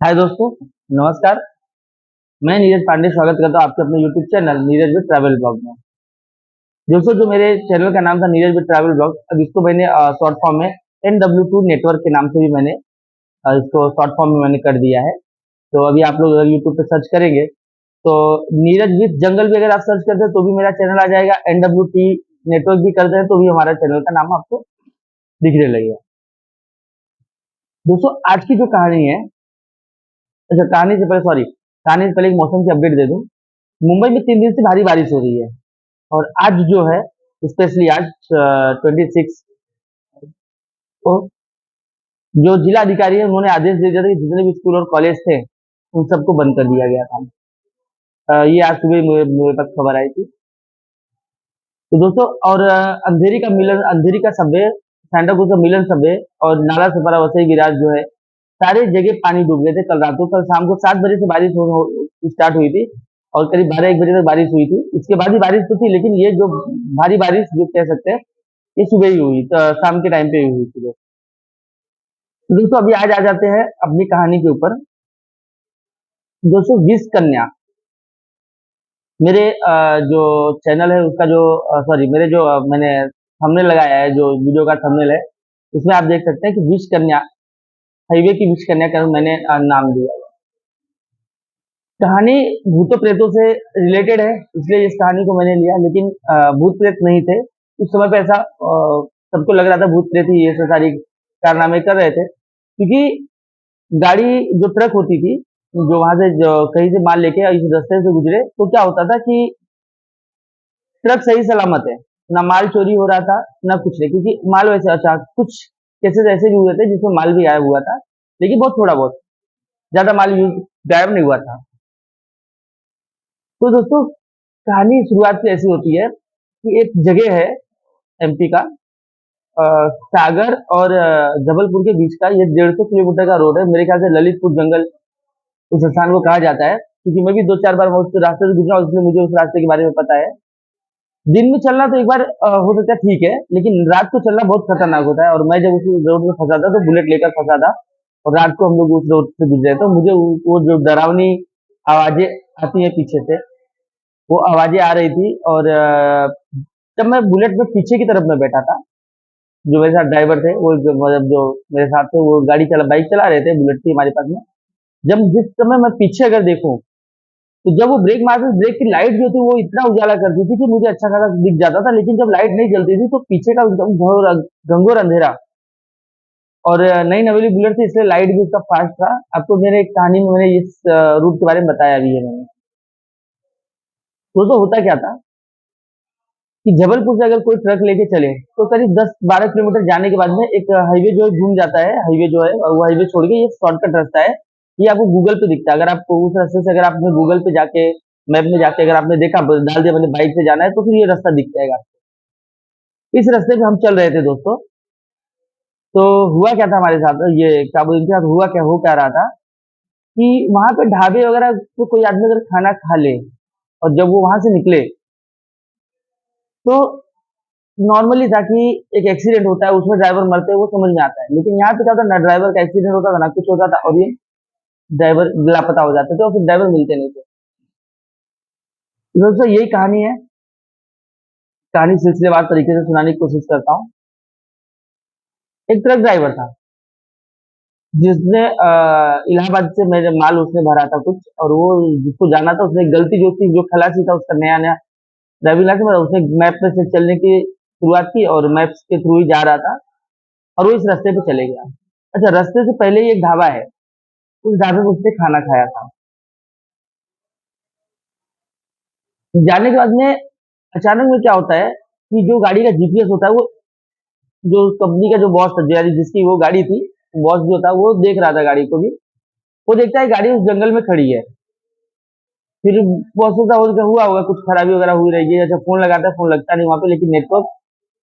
हाय दोस्तों, नमस्कार। मैं नीरज पांडे स्वागत करता हूँ आपके अपने YouTube channel Neeraj with travel blog में। दोस्तों, जो मेरे चैनल का नाम था नीरज विद ट्रैवल ब्लॉग, अब इसको मैंने शॉर्ट फॉर्म में NW2 नेटवर्क के नाम से भी मैंने इसको शॉर्ट फॉर्म में मैंने कर दिया है। तो अभी आप लोग अगर यूट्यूब पे सर्च करेंगे तो नीरज विद जंगल भी अगर आप सर्च करते हैं तो भी मेरा चैनल आ जाएगा। NW2 नेटवर्क भी करते हैं तो भी हमारा चैनल का नाम आपको दिखने लगेगा। दोस्तों, आज की जो कहानी है, अच्छा कहानी से पहले सॉरी, कहानी से पहले एक मौसम की अपडेट दे दूं। मुंबई में 3 दिन से भारी बारिश हो रही है और आज जो है, स्पेशली आज 26 को जो जिला अधिकारी है उन्होंने आदेश दे दिया था कि जितने भी स्कूल और कॉलेज थे उन सबको बंद कर दिया गया था। ये आज सुबह मेरे पास खबर आई थी। तो दोस्तों, और अंधेरी का मिलन, अंधेरी का सबवे, सैंटाक्रूज का मिलन सबवे और नाला सपारा वसई विराज जो है, सारे जगह पानी डूब गए थे कल रात को। कल शाम को 7 बजे से बारिश स्टार्ट हुई थी और करीब 12-1 बजे तक बारिश हुई थी। इसके बाद ही बारिश तो थी, लेकिन ये जो भारी बारिश जो कह सकते हैं, ये सुबह ही हुई, तो शाम के टाइम पे ही हुई थी। तो दोस्तों, अभी आज आ जाते हैं अपनी कहानी के ऊपर। दोस्तों, विष कन्या मेरे जो चैनल है उसका जो सॉरी, मेरे जो मैंने थंबनेल लगाया है, जो वीडियो का थंबनेल है, उसमें आप देख सकते हैं कि विष कन्या, हाईवे की विष कन्या का मैंने नाम दिया है। कहानी भूतों प्रेतों से रिलेटेड है, इसलिए इस कहानी को मैंने लिया, लेकिन भूत प्रेत नहीं थे उस समय पे। ऐसा सबको लग रहा था भूत प्रेत ही ये सब सारी कारनामे कर रहे थे, क्योंकि गाड़ी, जो ट्रक होती थी, जो वहां से जो कहीं से माल लेके इस रास्ते से गुजरे, तो क्या होता था कि ट्रक सही सलामत है, ना माल चोरी हो रहा था ना कुछ नहीं। क्योंकि माल वैसे, अच्छा कुछ केसेस ऐसे भी हुए थे जिसमें माल भी गायब हुआ था, लेकिन बहुत थोड़ा बहुत, ज्यादा माल गायब नहीं हुआ था। तो दोस्तों, कहानी शुरुआत से ऐसी होती है कि एक जगह है MP का, सागर और जबलपुर के बीच का, ये 150 किलोमीटर का रोड है। मेरे ख्याल से ललितपुर जंगल उस स्थान को कहा जाता है, क्योंकि मैं भी 2-4 बार मैं उस रास्ते से गुजरा हूं, इसलिए मुझे उस रास्ते के बारे में पता है। दिन में चलना तो एक बार हो सकता है ठीक है, लेकिन रात को चलना बहुत खतरनाक होता है। और मैं जब उस रोड में फंसा था तो बुलेट लेकर फंसा था, और रात को हम लोग उस रोड से गुजरे, तो मुझे वो जो डरावनी आवाजें आती है पीछे से, वो आवाजें आ रही थी। और जब मैं बुलेट में पीछे की तरफ में बैठा था, जो मेरे साथ ड्राइवर थे, वो मतलब जो मेरे साथ थे, वो बाइक चला रहे थे, बुलेट थी हमारे पास में। जब जिस समय मैं पीछे अगर देखूं, तो जब वो ब्रेक मारते, ब्रेक की लाइट जो थी वो इतना उजाला करती थी कि मुझे अच्छा खासा दिख जाता था। लेकिन जब लाइट नहीं जलती थी तो पीछे का एकदम घोर घंघोर अंधेरा, और नई नवेली बुलेट थी, इसलिए लाइट भी उसका फास्ट था। आपको मेरे एक कहानी में मैंने इस रूट के बारे में बताया भी है मैंने। दोस्तों, होता क्या था कि जबलपुर से अगर कोई ट्रक लेके चले तो करीब 10-12 किलोमीटर जाने के बाद में एक हाईवे जो है घूम जाता है। हाईवे जो है, और वो हाईवे छोड़ के ये शॉर्टकट रास्ता है। ये आपको गूगल पे दिखता है। अगर आपको उस रास्ते से, अगर आपने गूगल पे जाके, मैप में जाके अगर आपने देखा, डाल दिया मैंने बाइक से जाना है, तो फिर ये रास्ता दिख जाएगा। इस रास्ते पे हम चल रहे थे दोस्तों। तो हुआ क्या था हमारे साथ, ये क्या बोलते हैं, हुआ क्या, हो क्या रहा था कि वहां पे ढाबे वगैरह पे कोई आदमी अगर खाना खा ले और जब वो वहां से निकले, तो नॉर्मली था कि एक एक्सीडेंट होता है, उसमें ड्राइवर मरते हैं, वो समझ में आता है। लेकिन यहाँ पे क्या होता, ना ड्राइवर का एक्सीडेंट होता था ना कुछ होता था, और ये ड्राइवर लापता हो जाते थे और फिर ड्राइवर मिलते नहीं थे। तो दोस्तों, यही कहानी है। कहानी सिलसिलेवार तरीके से सुनाने की कोशिश करता हूँ। एक ट्रक ड्राइवर था जिसने इलाहाबाद से मेरे माल उसने भरा था कुछ, और वो जिसको जाना था, उसने गलती जो थी, जो खलासी था उसका नया नया ड्राइविंग लाइसेंस, उसने मैप पे से चलने की शुरुआत की और मैप्स के थ्रू ही जा रहा था, और वो इस रास्ते पे चले गया। अच्छा, रास्ते से पहले ही एक ढाबा है, उस ढाबे में उसने खाना खाया था। जाने के बाद में अचानक में क्या होता है कि जो गाड़ी का GPS होता है, वो जो कंपनी का जो बॉस था, यानी जिसकी वो गाड़ी थी, बॉस जो था वो देख रहा था गाड़ी को भी। वो देखता है गाड़ी उस जंगल में खड़ी है। फिर बॉस सोचता हुआ होगा कुछ खराबी वगैरह हुई रहेगी। अच्छा, फोन लगाता है, फोन लगता नहीं वहां पे, लेकिन नेटवर्क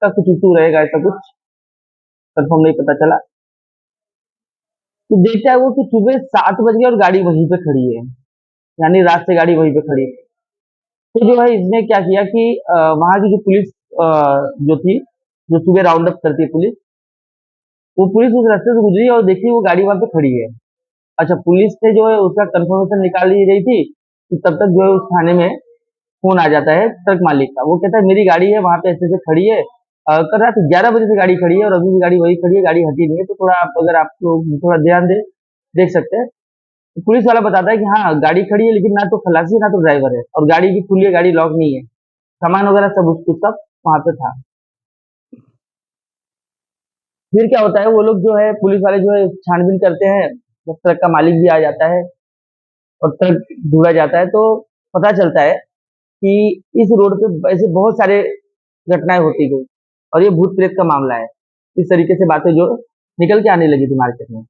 का कुछ इशू रहेगा, ऐसा कुछ कंफर्म नहीं पता चला। तो देखता है वो कि सुबह 7 बज गए और गाड़ी वहीं पे खड़ी है, यानी रात से गाड़ी वहीं पे खड़ी है। तो जो है इसने क्या किया कि वहां की जो पुलिस जो थी, जो सुबह राउंड अप करती है पुलिस, वो पुलिस उस रास्ते से गुजरी और देखी वो गाड़ी वहां पे खड़ी है। अच्छा, पुलिस से जो है उसका कंफर्मेशन निकाल ली गई थी कि तब तक जो है उस थाने में फोन आ जाता है ट्रक मालिक का। वो कहता है मेरी गाड़ी है वहां पे ऐसे ऐसे खड़ी है, कल रात 11 बजे से गाड़ी खड़ी है और अभी भी गाड़ी वही खड़ी है, गाड़ी हटी नहीं है, तो थोड़ा आप अगर आप लोग थोड़ा ध्यान दे देख सकते हैं। तो पुलिस वाला बताता है कि हाँ गाड़ी खड़ी है लेकिन ना तो खलासी है ना तो ड्राइवर है, और गाड़ी की खुली है, गाड़ी लॉक नहीं है, सामान वगैरह सब उसको सब वहां पे था। फिर क्या होता है, वो लोग जो है पुलिस वाले जो है छानबीन करते हैं, जब ट्रक का मालिक भी आ जाता है और ट्रक ढूंढा जाता है तो पता चलता है कि इस रोड पे ऐसे बहुत सारे घटनाएं होती गई और ये भूत प्रेत का मामला है। इस तरीके से बातें जो निकल के आने लगी थी मार्केट में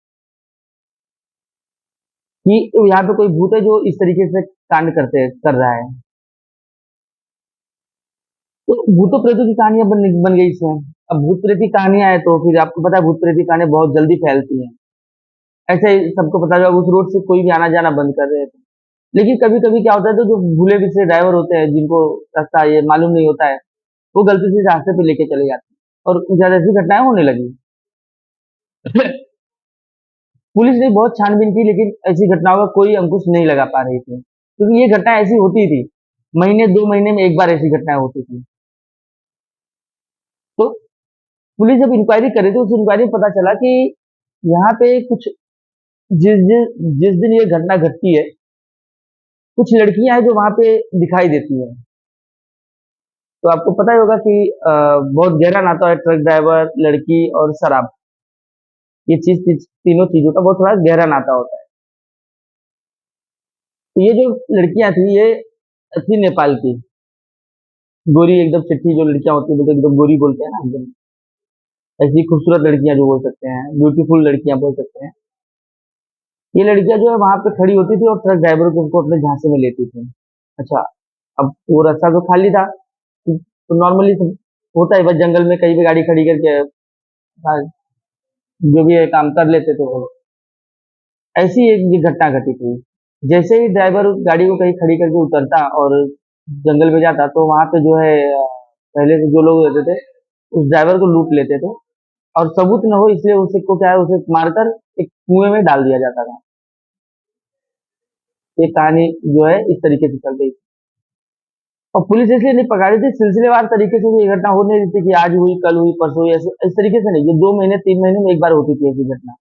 कि यहाँ पे कोई भूत है जो इस तरीके से कांड कर रहा है। तो भूतों प्रेतों की कहानियां बन गई इसमें। अब भूत प्रेत की कहानियां है तो फिर आपको पता है भूत प्रेत की कहानियां बहुत जल्दी फैलती हैं। ऐसे ही सबको पता चला उस रोड से कोई भी आना जाना बंद कर रहे थे। लेकिन कभी कभी क्या होता है, तो जो भूले बिसरे ड्राइवर होते हैं जिनको रास्ता ये मालूम नहीं होता है, वो गलती से इस रास्ते पे लेके चले जाते हैं और ज्यादा ऐसी घटनाएं होने लगी। पुलिस ने बहुत छानबीन की लेकिन ऐसी घटनाओं का कोई अंकुश नहीं लगा पा रही थी, क्योंकि ये घटना ऐसी होती थी, महीने 2 महीने में एक बार ऐसी घटनाएं होती थी। तो पुलिस जब इंक्वायरी करे तो उस इंक्वायरी में पता चला कि यहाँ पे कुछ जिस जिस जिस दिन ये घटना घटती है, कुछ लड़कियां हैं जो वहां पे दिखाई देती हैं। तो आपको पता ही होगा कि बहुत गहरा नाता है ट्रक ड्राइवर, लड़की और शराब। ये तीनों चीजों का बहुत थोड़ा गहरा नाता होता है। तो ये जो लड़कियां थी ये थी नेपाल की, गोरी एकदम चिट्ठी जो लड़कियां होती है बोलते एकदम गोरी बोलते हैं ना एकदम, ऐसी खूबसूरत लड़कियां जो बोल सकते हैं, ब्यूटीफुल लड़कियां बोल सकते हैं। ये लड़कियां जो है वहां पे खड़ी होती थी और ट्रक ड्राइवर को उनको अपने झांसे में लेती थी। अच्छा, अब वो रास्ता तो खाली था, तो नॉर्मली होता है बस जंगल में कहीं भी गाड़ी खड़ी करके हाँ, जो भी है काम कर लेते थे वो। ऐसी एक ये घटना घटी थी। जैसे ही ड्राइवर गाड़ी को कहीं खड़ी करके उतरता और जंगल में जाता तो वहां पे जो है पहले से जो लोग रहते थे उस ड्राइवर को लूट लेते थे, और सबूत न हो इसलिए उसे को क्या है उसे मारकर एक कुएं में डाल दिया जाता था। ये कहानी जो है इस तरीके से चल रही थी और पुलिस इसलिए नहीं पकड़ी थी, सिलसिलेवार तरीके से ये घटना हो नहीं रही थी कि आज हुई कल हुई परसों हुई, ऐसे इस तरीके से नहीं, ये 2 महीने 3 महीने में एक बार होती थी ऐसी घटना।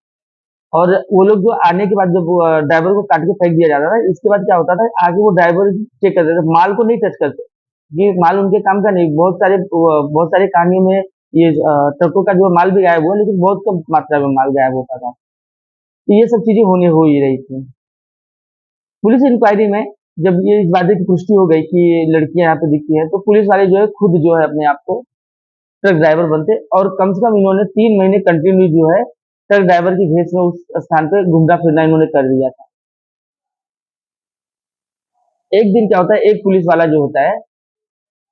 और वो लोग जो आने के बाद जब ड्राइवर को काट के फेंक दिया जाता था, इसके बाद क्या होता था आगे वो ड्राइवर चेक करते थे, माल को नहीं टच करते। ये माल उनके काम का नहीं, बहुत सारे कहानियों में ये ट्रकों का जो माल भी गायब हुआ लेकिन बहुत कम मात्रा में माल गायब होता था। तो ये सब चीजें होने हो ही रही थी। पुलिस इंक्वायरी में जब ये इस बात की पुष्टि हो गई कि ये लड़कियां यहाँ पे दिखती हैं, तो पुलिस वाले जो है खुद जो है अपने आप को ट्रक ड्राइवर बनते और कम से कम इन्होंने 3 महीने कंटिन्यू जो है ट्रक ड्राइवर की भेष में उस स्थान पे घूमना फिरना इन्होंने कर दिया था। एक दिन क्या होता है, एक पुलिस वाला जो होता है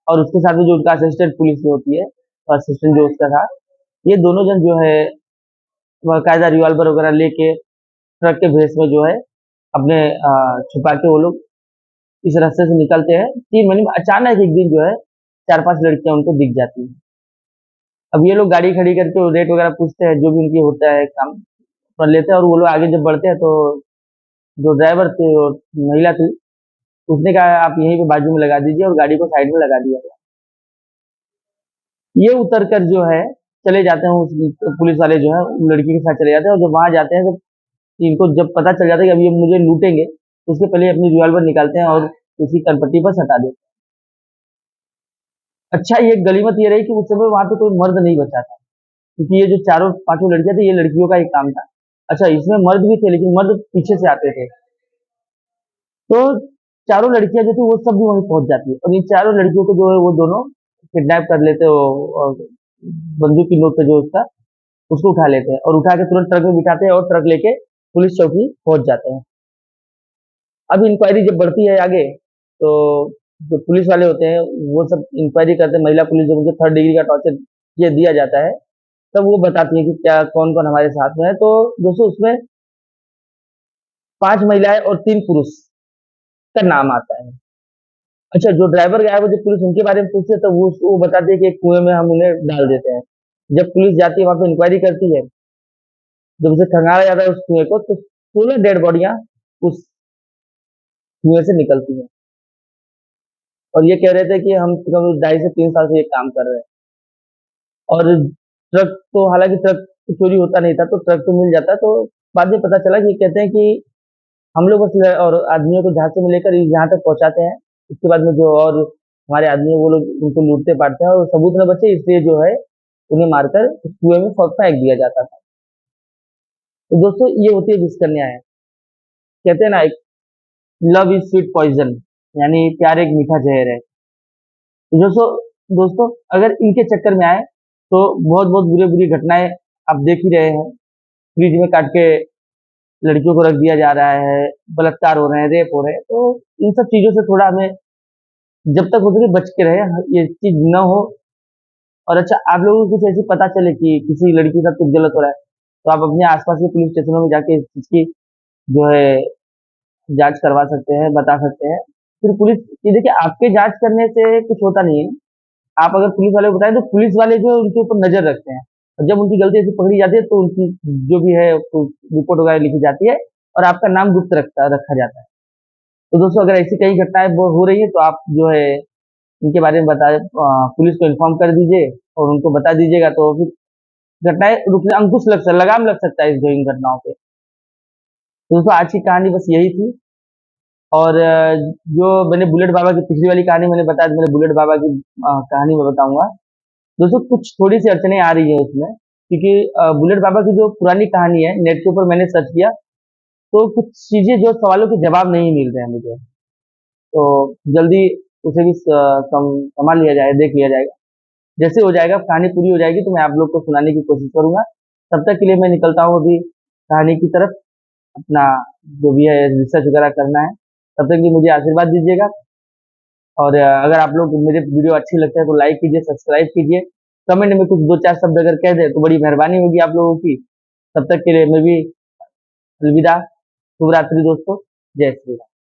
और उसके साथ में जो उनका असिस्टेंट पुलिस जो होती है, और असिस्टेंट जो उसका था, ये दोनों जन जो है बाकायदा रिवॉल्वर वगैरह लेके ट्रक के भेष में जो है अपने छुपा के वो लोग इस रास्ते से निकलते हैं। 3 महीने में अचानक एक दिन जो है 4-5 लड़कियां उनको दिख जाती हैं। अब ये लोग गाड़ी खड़ी करके रेट वगैरह पूछते हैं, जो भी उनकी होता है काम कर लेते हैं, और वो लोग आगे जब बढ़ते हैं तो जो ड्राइवर थे और महिला थी उसने कहा आप यहीं पे बाजू में लगा दीजिए और गाड़ी को साइड में लगा दिया गया। ये उतर कर जो है चले जाते हैं, उस पुलिस वाले जो है लड़की के साथ चले जाते हैं, और जब वहां जाते हैं तो इनको जब पता चल जाता है कि अब ये मुझे लूटेंगे तो उसके पहले अपनी रिवॉल्वर निकालते हैं और उसी कनपट्टी पर सटा देते हैं। अच्छा, ये गनीमत ये रही कि उस समय वहां पे कोई मर्द नहीं बचा था, क्योंकि ये जो चारों पांचों लड़कियां थी ये लड़कियों का एक काम था। अच्छा, इसमें मर्द भी थे लेकिन मर्द पीछे से आते थे। तो चारों लड़कियां जो थी वो सब भी वहीं पहुंच जाती है और इन चारों लड़कियों को जो है वो दोनों किडनैप कर लेते हो और बंदूक की नोक पे जो उसका उसको उठा लेते हैं और उठा के तुरंत ट्रक में बिठाते हैं और ट्रक लेके पुलिस चौकी पहुंच जाते हैं। अब इंक्वायरी जब बढ़ती है आगे तो जो पुलिस वाले होते हैं वो सब इंक्वायरी करते हैं, महिला पुलिस जब उनको 3rd डिग्री का टॉर्चर ये दिया जाता है तब वो बताती है कि क्या कौन कौन हमारे साथ में है। तो दोस्तों उसमें 5 महिलाएं और 3 पुरुष का नाम आता है। अच्छा, जो ड्राइवर गया है वो जब पुलिस उनके बारे में पूछती है तो वो बताती है कि एक कुएं में हम उन्हें डाल देते हैं। जब पुलिस जाती है वहां पे इंक्वायरी करती है, जब उसे खंगाला जाता है उस कुएं को, तो 16 डेड बॉडियां उस कुएं से निकलती हैं। और ये कह रहे थे कि हम करीब 2.5 से 3 साल से ये काम कर रहे हैं। और ट्रक तो हालांकि ट्रक चोरी होता नहीं था, तो ट्रक तो मिल जाता। तो बाद में पता चला कि ये कहते हैं कि हम लोग बस और आदमियों को झांसे में लेकर यहाँ तक पहुंचाते हैं। उसके बाद में जो और हमारे आदमी है वो लोग उनको लूटते पाटते हैं, और सबूत न बचे इसलिए जो है उन्हें मारकर उस कुएं में फेंक दिया जाता था। तो दोस्तों ये होती है घुस न्याय। कहते हैं ना, एक लव इज स्वीट पॉइजन, यानी प्यार एक मीठा जहर है। तो दोस्तों दोस्तों अगर इनके चक्कर में आए तो बहुत बहुत बुरी बुरी घटनाएं आप देख ही रहे हैं। फ्रिज में काट के लड़कियों को रख दिया जा रहा है, बलात्कार हो रहे हैं, रेप हो रहे हैं। तो इन सब चीजों से थोड़ा हमें जब तक हो सके बच के रहे, ये चीज न हो। और अच्छा, आप लोगों को कुछ ऐसी पता चले कि किसी लड़की के साथ कुछ गलत हो रहा है, तो आप अपने आसपास के पुलिस स्टेशनों में जाके इस चीज की जो है जांच करवा सकते हैं, बता सकते हैं। फिर पुलिस, ये देखिए आपके जांच करने से कुछ होता नहीं है। आप अगर पुलिस वाले को बताएं तो पुलिस वाले जो है उनके ऊपर नजर रखते हैं, और जब उनकी गलती ऐसी पकड़ी जाती है तो उनकी जो भी है रिपोर्ट वगैरह लिखी जाती है, और आपका नाम गुप्त रखा जाता है। तो दोस्तों अगर ऐसी कई घटनाएं हो रही है तो आप जो है इनके बारे में पुलिस को इन्फॉर्म कर दीजिए और उनको बता दीजिएगा, तो फिर घटनाएं रुकने, अंकुश लग सकता, लगाम लग सकता है इन घटनाओं पे। तो दोस्तों आज की कहानी बस यही थी। और जो मैंने बुलेट बाबा की पिछली वाली कहानी मैंने बताया, मैंने बुलेट बाबा की कहानी में बताऊंगा। दोस्तों कुछ थोड़ी सी अड़चने आ रही है उसमें, क्योंकि बुलेट बाबा की जो पुरानी कहानी है नेट के ऊपर मैंने सर्च किया, तो कुछ चीजें जो सवालों के जवाब नहीं मिल रहे हैं मुझे। तो जल्दी उसे भी संभाल लिया जाए, देख लिया जाएगा। जैसे हो जाएगा, कहानी पूरी हो जाएगी तो मैं आप लोग को सुनाने की कोशिश करूंगा। तब तक के लिए मैं निकलता हूँ अभी कहानी की तरफ, अपना जो भी है रिसर्च वगैरह करना है। तब तक के लिए मुझे आशीर्वाद दीजिएगा। और अगर आप लोग मेरे वीडियो अच्छी लगता है तो लाइक कीजिए, सब्सक्राइब कीजिए, कमेंट में कुछ दो चार शब्द अगर कह दे तो बड़ी मेहरबानी होगी आप लोगों की। तब तक के लिए मैं भी अलविदा, शुभ रात्रि दोस्तों, जय श्री राम।